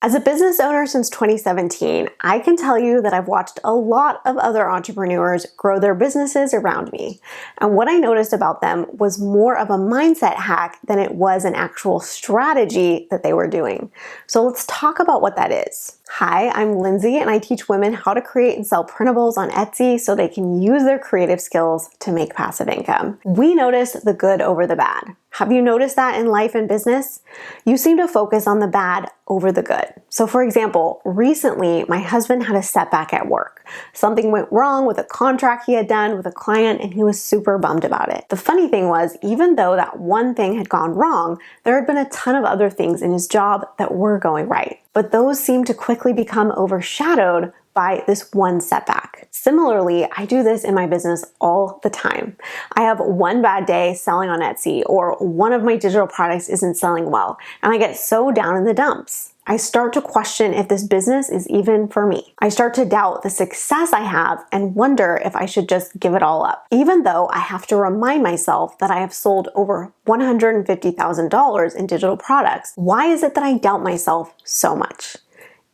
As a business owner since 2017, I can tell you that I've watched a lot of other entrepreneurs grow their businesses around me. And what I noticed about them was more of a mindset hack than it was an actual strategy that they were doing. So let's talk about what that is. Hi, I'm Lindsay, and I teach women how to create and sell printables on Etsy so they can use their creative skills to make passive income. We notice the good over the bad. Have you noticed that in life and business? You seem to focus on the bad over the good. So for example, recently my husband had a setback at work. Something went wrong with a contract he had done with a client and he was super bummed about it. The funny thing was, even though that one thing had gone wrong, there had been a ton of other things in his job that were going right. But those seemed to quickly become overshadowed by this one setback. Similarly, I do this in my business all the time. I have one bad day selling on Etsy, or one of my digital products isn't selling well, and I get so down in the dumps. I start to question if this business is even for me. I start to doubt the success I have and wonder if I should just give it all up. Even though I have to remind myself that I have sold over $150,000 in digital products, why is it that I doubt myself so much?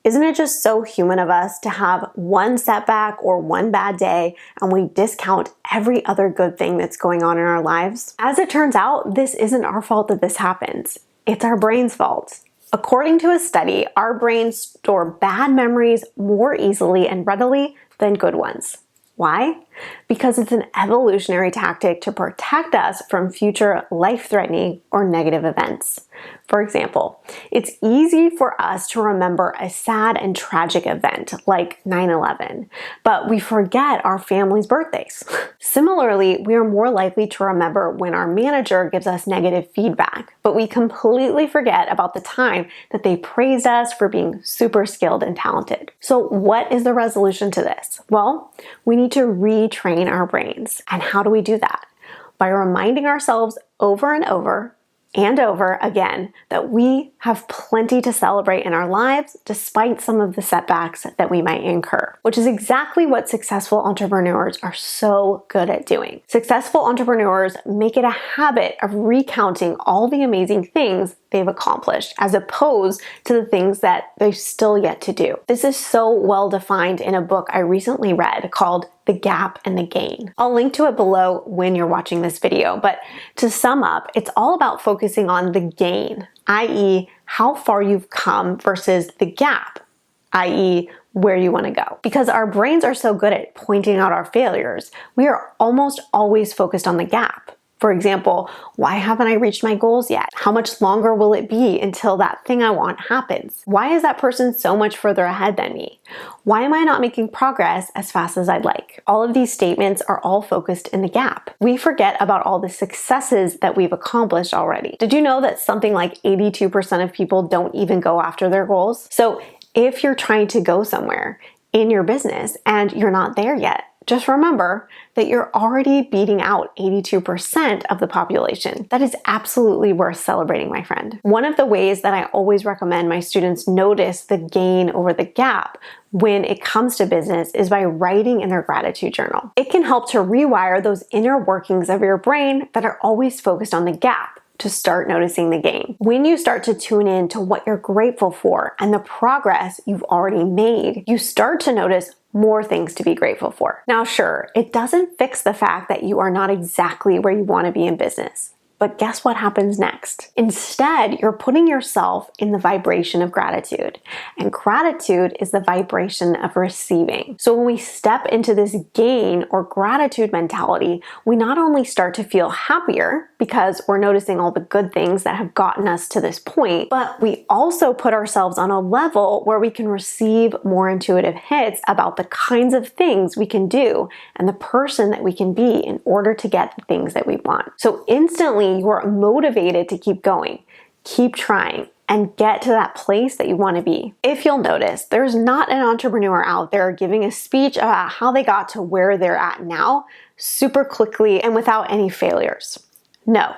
Isn't it just so human of us to have one setback or one bad day and we discount every other good thing that's going on in our lives? As it turns out, this isn't our fault that this happens. It's our brain's fault. According to a study, our brains store bad memories more easily and readily than good ones. Why? Because it's an evolutionary tactic to protect us from future life-threatening or negative events. For example, it's easy for us to remember a sad and tragic event like 9/11, but we forget our family's birthdays. Similarly, we are more likely to remember when our manager gives us negative feedback, but we completely forget about the time that they praised us for being super skilled and talented. So what is the resolution to this? Well, we need to retrain our brains. And how do we do that? By reminding ourselves over and over again that we have plenty to celebrate in our lives despite some of the setbacks that we might incur, which is exactly what successful entrepreneurs are so good at doing. Successful entrepreneurs make it a habit of recounting all the amazing things they've accomplished as opposed to the things that they've still yet to do. This is so well defined in a book I recently read called The Gap and the Gain. I'll link to it below when you're watching this video, but to sum up, it's all about focusing on the gain, i.e. how far you've come, versus the gap, i.e. where you want to go. Because our brains are so good at pointing out our failures, we are almost always focused on the gap. For example, why haven't I reached my goals yet? How much longer will it be until that thing I want happens? Why is that person so much further ahead than me? Why am I not making progress as fast as I'd like? All of these statements are all focused in the gap. We forget about all the successes that we've accomplished already. Did you know that something like 82% of people don't even go after their goals? So if you're trying to go somewhere in your business and you're not there yet, just remember that you're already beating out 82% of the population. That is absolutely worth celebrating, my friend. One of the ways that I always recommend my students notice the gain over the gap when it comes to business is by writing in their gratitude journal. It can help to rewire those inner workings of your brain that are always focused on the gap to start noticing the gain. When you start to tune in to what you're grateful for and the progress you've already made, you start to notice more things to be grateful for. Now, sure, it doesn't fix the fact that you are not exactly where you want to be in business. But guess what happens next? Instead, you're putting yourself in the vibration of gratitude. And gratitude is the vibration of receiving. So when we step into this gain or gratitude mentality, we not only start to feel happier because we're noticing all the good things that have gotten us to this point, but we also put ourselves on a level where we can receive more intuitive hits about the kinds of things we can do and the person that we can be in order to get the things that we want. So instantly, you are motivated to keep going, keep trying, and get to that place that you want to be. If you'll notice, there's not an entrepreneur out there giving a speech about how they got to where they're at now super quickly and without any failures. No,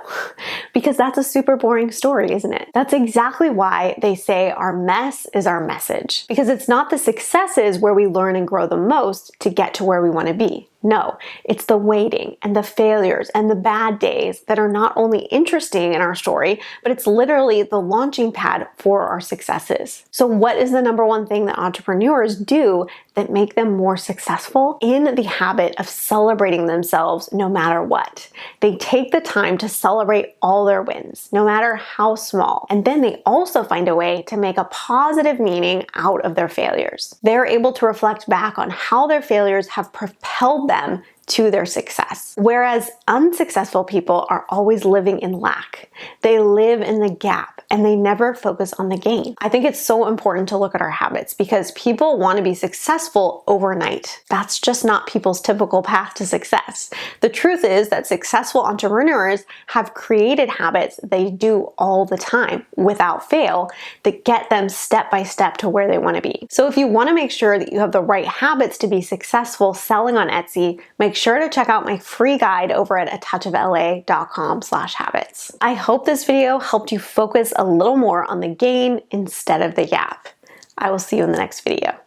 because that's a super boring story, isn't it? That's exactly why they say our mess is our message. Because it's not the successes where we learn and grow the most to get to where we want to be. No, it's the waiting and the failures and the bad days that are not only interesting in our story, but it's literally the launching pad for our successes. So what is the number one thing that entrepreneurs do that make them more successful? In the habit of celebrating themselves no matter what. They take the time to celebrate all their wins, no matter how small. And then they also find a way to make a positive meaning out of their failures. They're able to reflect back on how their failures have propelled them to their success. Whereas unsuccessful people are always living in lack. They live in the gap and they never focus on the gain. I think it's so important to look at our habits because people want to be successful overnight. That's just not people's typical path to success. The truth is that successful entrepreneurs have created habits they do all the time without fail that get them step by step to where they want to be. So if you want to make sure that you have the right habits to be successful selling on Etsy, make sure to check out my free guide over at atouchofla.com/habits. I hope this video helped you focus a little more on the gain instead of the gap. I will see you in the next video.